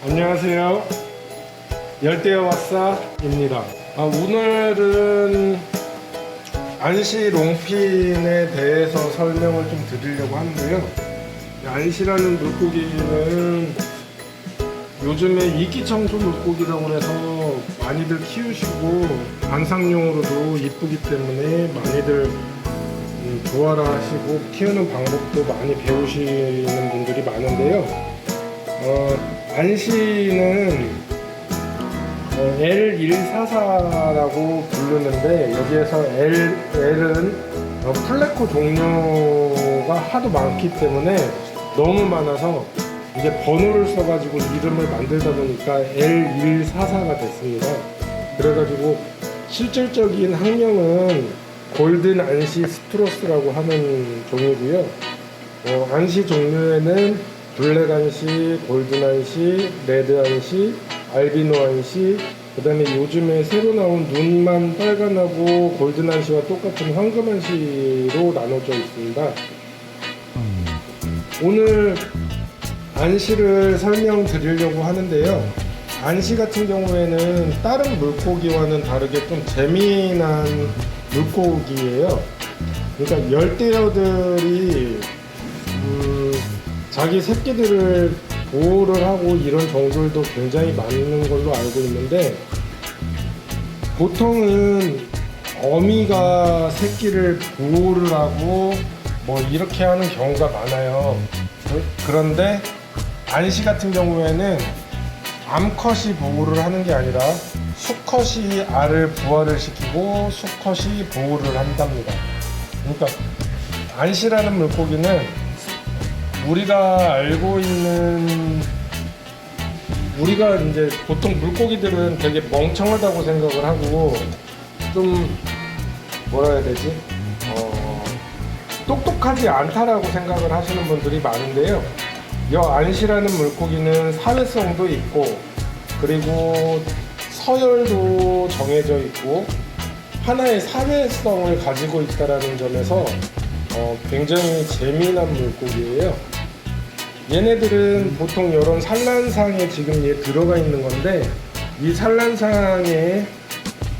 안녕하세요. 열대어와싸입니다. 오늘은 안시 롱핀에 대해서 설명을 좀 드리려고 하는데요. 안시라는 물고기는 요즘에 이끼청소 물고기라고 해서 많이들 키우시고 관상용으로도 이쁘기 때문에 많이들 좋아라 하시고 키우는 방법도 많이 배우시는 분들이 많은데요. 안시는 L144라고 부르는데 여기에서 L은 플레코 종류가 하도 많기 때문에 너무 많아서 이제 번호를 써가지고 이름을 만들다 보니까 L144가 됐습니다. 그래가지고 실질적인 학명은 골든 안시 스트로스라고 하는 종이고요. 안시 종류에는 블랙 안시, 골든 안시, 레드 안시, 알비노 안시, 그 다음에 요즘에 새로 나온 눈만 빨간하고 골든 안시와 똑같은 황금 안시로 나눠져 있습니다. 오늘 안시를 설명드리려고 하는데요. 안시 같은 경우에는 다른 물고기와는 다르게 좀 재미난 물고기예요. 그러니까 열대어들이 자기 새끼들을 보호를 하고 이런 종들도 굉장히 많은 걸로 알고 있는데, 보통은 어미가 새끼를 보호를 하고 뭐 이렇게 하는 경우가 많아요. 그런데 안시 같은 경우에는 암컷이 보호를 하는 게 아니라 수컷이 알을 부화를 시키고 수컷이 보호를 한답니다. 그러니까 안시라는 물고기는 우리가 알고 있는, 우리가 이제 보통 물고기들은 되게 멍청하다고 생각을 하고 좀 뭐라 해야 되지? 똑똑하지 않다라고 생각을 하시는 분들이 많은데요. 이 안시라는 물고기는 사회성도 있고, 그리고 서열도 정해져 있고 하나의 사회성을 가지고 있다라는 점에서 굉장히 재미난 물고기예요. 얘네들은 보통 이런 산란상에 지금 얘 들어가 있는 건데, 이 산란상에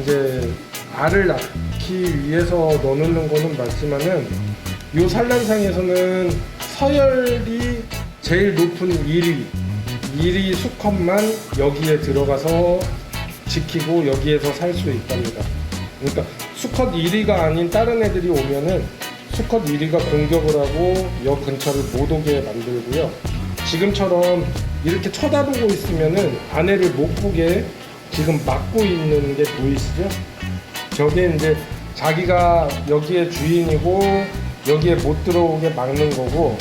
이제 알을 낳기 위해서 넣는 거는 맞지만은 이 산란상에서는 서열이 제일 높은 1위 수컷만 여기에 들어가서 지키고 여기에서 살 수 있답니다. 그러니까 수컷 1위가 아닌 다른 애들이 오면은 수컷 1위가 공격을 하고 여 근처를 못 오게 만들고요. 지금처럼 이렇게 쳐다보고 있으면은 아내를 못 보게 지금 막고 있는 게 보이시죠? 저게 이제 자기가 여기에 주인이고 여기에 못 들어오게 막는 거고,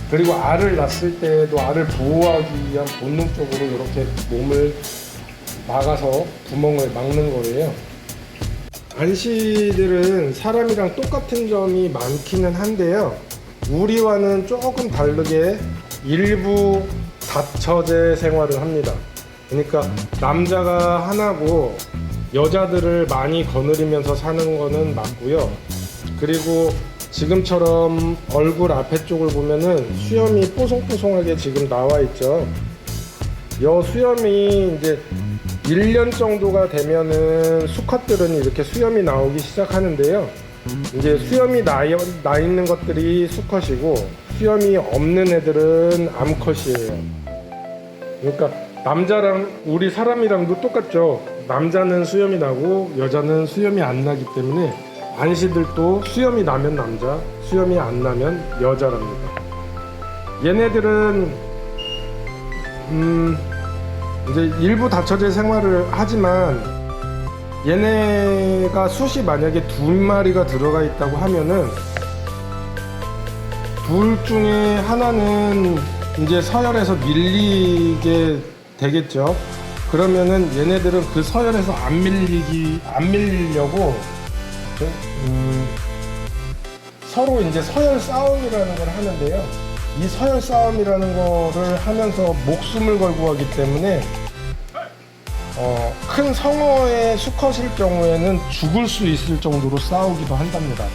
그리고 알을 낳았을 때도 알을 보호하기 위한 본능적으로 이렇게 몸을 막아서 구멍을 막는 거예요. 안시들은 사람이랑 똑같은 점이 많기는 한데요. 우리와는 조금 다르게 일부 다처제 생활을 합니다. 그러니까 남자가 하나고 여자들을 많이 거느리면서 사는 거는 맞고요. 그리고 지금처럼 얼굴 앞에 쪽을 보면은 수염이 뽀송뽀송하게 지금 나와 있죠. 여 수염이 이제 1년 정도가 되면은 수컷들은 이렇게 수염이 나오기 시작하는데요. 이제 수염이 나 있는 것들이 수컷이고 수염이 없는 애들은 암컷이에요. 그러니까 남자랑 우리 사람이랑도 똑같죠. 남자는 수염이 나고 여자는 수염이 안 나기 때문에 안시들도 수염이 나면 남자, 수염이 안 나면 여자랍니다. 얘네들은 이제 일부 다처제 생활을 하지만 얘네가 숫이 만약에 2마리가 들어가 있다고 하면은 둘 중에 하나는 이제 서열에서 밀리게 되겠죠. 그러면은 얘네들은 그 서열에서 안 밀리려고 서로 이제 서열 싸움이라는 걸 하는데요. 이 서열 싸움이라는 거를 하면서 목숨을 걸고 하기 때문에 큰 성어의 수컷일 경우에는 죽을 수 있을 정도로 싸우기도 한답니다.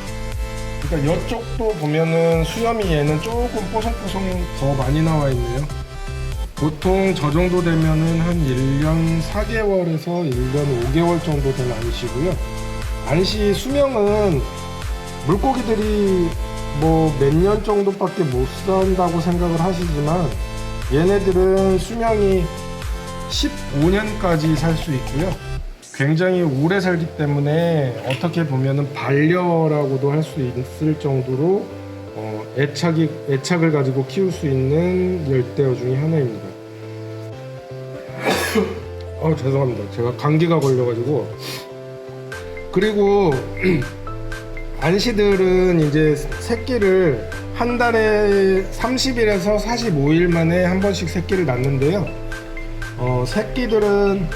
그러니까 이쪽도 보면은 수염이 얘는 조금 뽀송뽀송 더 많이 나와 있네요. 보통 저 정도 되면은 한 1년 4개월에서 1년 5개월 정도 된 안시고요. 안시 수명은 물고기들이 뭐 몇 년 정도밖에 못 산다고 생각을 하시지만 얘네들은 수명이 15년까지 살 수 있고요. 굉장히 오래 살기 때문에 어떻게 보면은 반려라고도 할 수 있을 정도로 애착을 가지고 키울 수 있는 열대어 중에 하나입니다. 죄송합니다. 제가 감기가 걸려가지고. 그리고 안시들은 이제 새끼를 한 달에 30일에서 45일 만에 한 번씩 새끼를 낳는데요. 새끼들은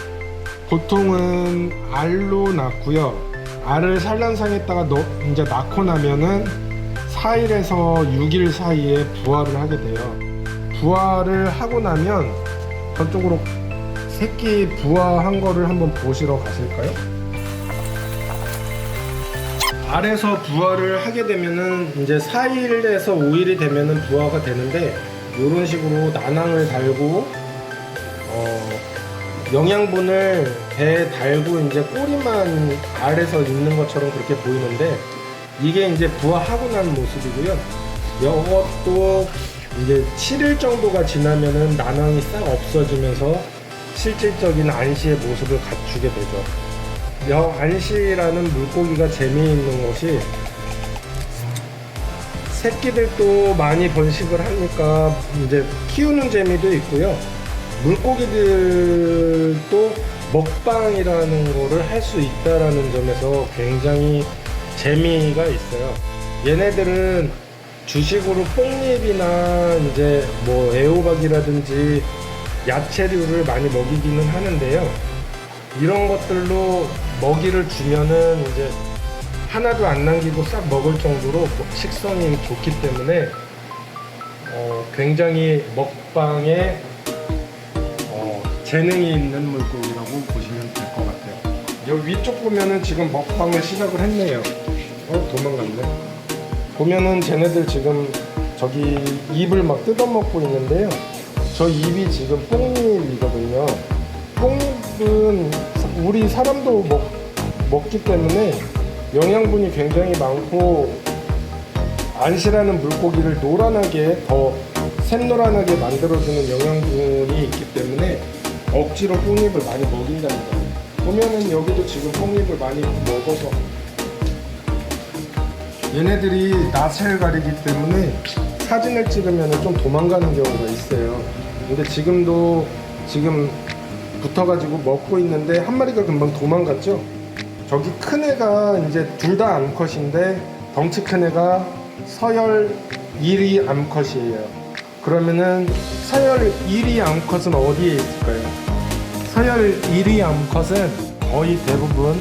보통은 알로 낳고요. 알을 산란상에다가 이제 낳고 나면은 4일에서 6일 사이에 부화를 하게 돼요. 부화를 하고 나면 저쪽으로 새끼 부화한 거를 한번 보시러 가실까요? 알에서 부화를 하게 되면은 이제 4일에서 5일이 되면은 부화가 되는데, 이런 식으로 난항을 달고 영양분을 배에 달고 이제 꼬리만 알에서 있는 것처럼 그렇게 보이는데, 이게 이제 부화하고 난 모습이고요. 이것도 이제 7일 정도가 지나면은 난항이 싹 없어지면서 실질적인 안시의 모습을 갖추게 되죠. 안시라는 물고기가 재미있는 것이 새끼들도 많이 번식을 하니까 이제 키우는 재미도 있고요. 물고기들도 먹방이라는 거를 할 수 있다라는 점에서 굉장히 재미가 있어요. 얘네들은 주식으로 뽕잎이나 이제 뭐 애호박이라든지 야채류를 많이 먹이기는 하는데요. 이런 것들로 먹이를 주면은 이제 하나도 안 남기고 싹 먹을 정도로 식성이 좋기 때문에 굉장히 먹방에 재능이 있는 물고기라고 보시면 될 것 같아요. 여기 위쪽 보면은 지금 먹방을 시작을 했네요. 도망갔네. 보면은 쟤네들 지금 저기 입을 막 뜯어먹고 있는데요. 저 입이 지금 뽕잎이거든요. 뽕잎은 우리 사람도 먹기 때문에 영양분이 굉장히 많고, 안시라는 물고기를 노란하게, 더 샛노란하게 만들어주는 영양분이 있기 때문에 억지로 뽕잎을 많이 먹인답니다. 보면은 여기도 지금 뽕잎을 많이 먹어서, 얘네들이 낯을 가리기 때문에 사진을 찍으면 좀 도망가는 경우가 있어요. 근데 지금 붙어가지고 먹고 있는데 한 마리가 금방 도망갔죠. 저기 큰 애가 이제 둘 다 암컷인데, 덩치 큰 애가 서열 1위 암컷이에요. 그러면은 서열 1위 암컷은 어디에 있을까요? 서열 1위 암컷은 거의 대부분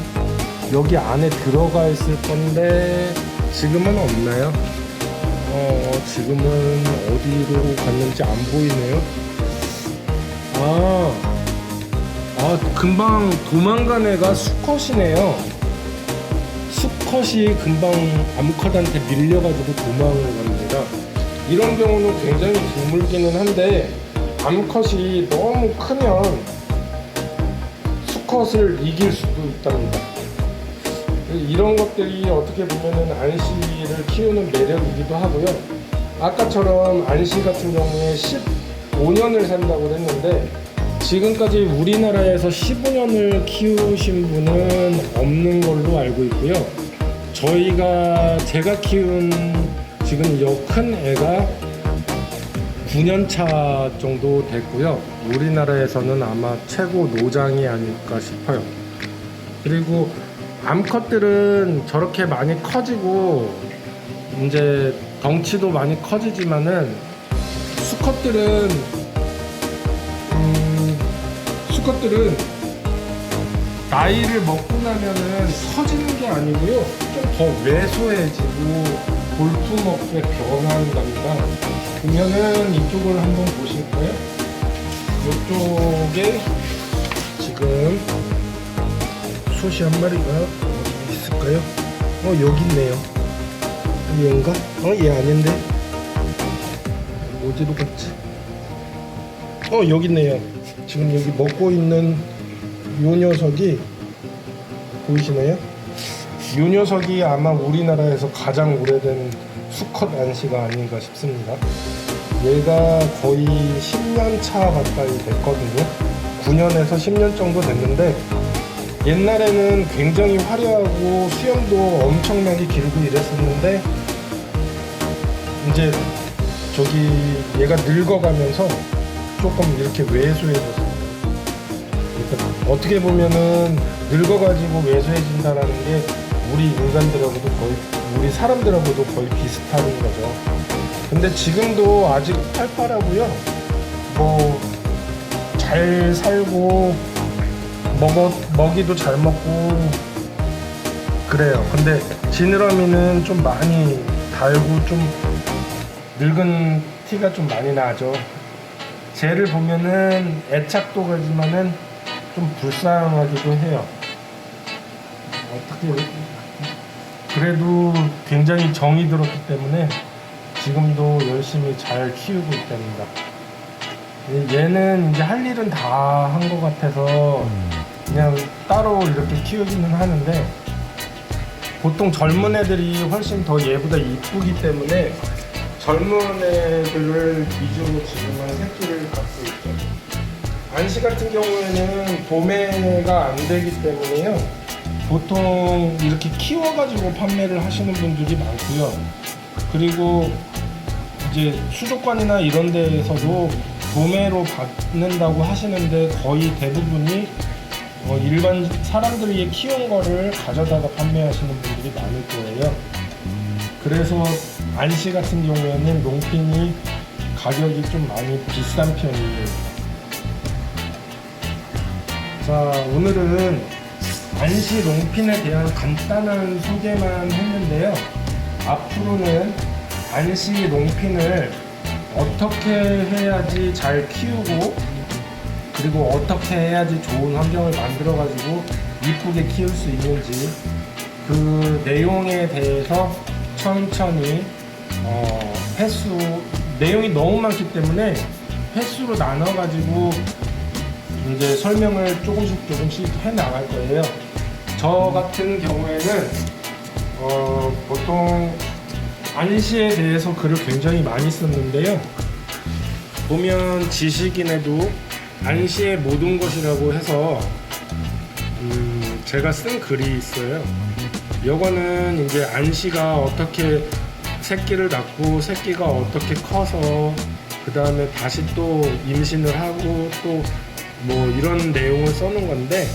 여기 안에 들어가 있을 건데 지금은 없나요? 지금은 어디로 갔는지 안 보이네요. 금방 도망간 애가 수컷이네요. 수컷이 금방 암컷한테 밀려가지고 도망을 갑니다. 이런 경우는 굉장히 드물기는 한데, 암컷이 너무 크면 수컷을 이길 수도 있답니다. 이런 것들이 어떻게 보면은 안시를 키우는 매력이기도 하고요. 아까처럼 안시 같은 경우에 15년을 산다고 했는데, 지금까지 우리나라에서 15년을 키우신 분은 없는 걸로 알고 있고요. 제가 키운 지금 요 큰 애가 9년차 정도 됐고요. 우리나라에서는 아마 최고 노장이 아닐까 싶어요. 그리고 암컷들은 저렇게 많이 커지고 이제 덩치도 많이 커지지만은 수컷들은 나이를 먹고 나면은 커지는 게 아니고요, 좀 더 왜소해지고 볼품없게 변한답니다. 보면은 이쪽을 한번 보실까요? 이쪽에 지금 솥이 한 마리가 어디 있을까요? 여기 있네요. 얘인가? 얘 아닌데? 어디로 갔지? 여기 있네요. 지금 여기 먹고 있는 요 녀석이 보이시나요? 요 녀석이 아마 우리나라에서 가장 오래된 수컷 안시가 아닌가 싶습니다. 얘가 거의 10년 차 가까이 됐거든요. 9년에서 10년 정도 됐는데, 옛날에는 굉장히 화려하고 수염도 엄청나게 길고 이랬었는데, 이제 얘가 늙어가면서 조금 이렇게 왜소해졌어요. 그러니까 어떻게 보면은 늙어가지고 왜소해진다라는 게 우리 인간들하고도 우리 사람들하고도 거의 비슷한 거죠. 근데 지금도 아직 팔팔하고요. 뭐 잘 살고 먹이도 잘 먹고 그래요. 근데 지느러미는 좀 많이 달고 좀 늙은 티가 좀 많이 나죠. 쟤를 보면은 애착도 가지만은 좀 불쌍하기도 해요. 어떻게 그래도 굉장히 정이 들었기 때문에 지금도 열심히 잘 키우고 있답니다. 얘는 이제 할 일은 다 한 것 같아서 그냥 따로 이렇게 키우기는 하는데, 보통 젊은 애들이 훨씬 더 얘보다 이쁘기 때문에 젊은 애들을 위주로 지금은 새끼를 갖고 있죠. 안시 같은 경우에는 도매가 안 되기 때문에요. 보통 이렇게 키워가지고 판매를 하시는 분들이 많고요. 그리고 이제 수족관이나 이런 데에서도 도매로 받는다고 하시는데, 거의 대부분이 일반 사람들이 키운 거를 가져다가 판매하시는 분들이 많을 거예요. 그래서 안시 같은 경우에는 롱핀이 가격이 좀 많이 비싼 편이에요. 자, 오늘은 안시 롱핀에 대한 간단한 소개만 했는데요. 앞으로는 안시 롱핀을 어떻게 해야지 잘 키우고, 그리고 어떻게 해야지 좋은 환경을 만들어 가지고 이쁘게 키울 수 있는지, 그 내용에 대해서 천천히 내용이 너무 많기 때문에 횟수로 나눠 가지고 이제 설명을 조금씩 해 나갈 거예요. 저 같은 경우에는 보통 안시에 대해서 글을 굉장히 많이 썼는데요. 보면 지식인에도 안시의 모든 것이라고 해서 제가 쓴 글이 있어요. 요거는 이제 안시가 어떻게 새끼를 낳고 새끼가 어떻게 커서 그 다음에 다시 또 임신을 하고 또 뭐 이런 내용을 써놓은 건데,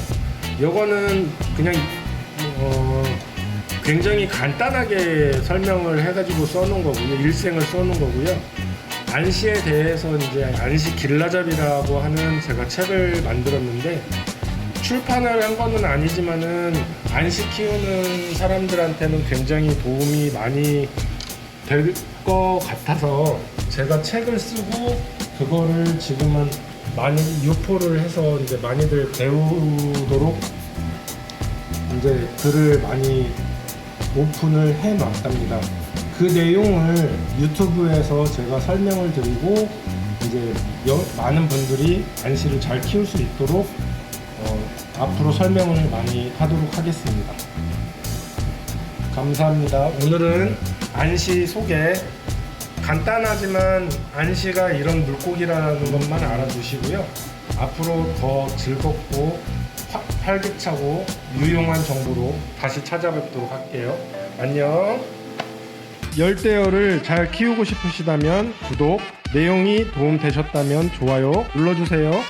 요거는 그냥 굉장히 간단하게 설명을 해가지고 써놓은 거고요. 일생을 써놓은 거고요. 안시에 대해서 이제 안시 길라잡이라고 하는 제가 책을 만들었는데, 출판을 한 거는 아니지만은 안시 키우는 사람들한테는 굉장히 도움이 많이 될 것 같아서 제가 책을 쓰고 그거를 지금은 많이 유포를 해서 이제 많이들 배우도록 이제 글을 많이 오픈을 해 놨답니다. 그 내용을 유튜브에서 제가 설명을 드리고 이제 많은 분들이 안시를 잘 키울 수 있도록 앞으로 설명을 많이 하도록 하겠습니다. 감사합니다. 오늘은 안시 소개, 간단하지만 안시가 이런 물고기라는 것만 알아두시고요. 앞으로 더 즐겁고 활기차고 유용한 정보로 다시 찾아뵙도록 할게요. 안녕. 열대어를 잘 키우고 싶으시다면 구독, 내용이 도움되셨다면 좋아요 눌러주세요.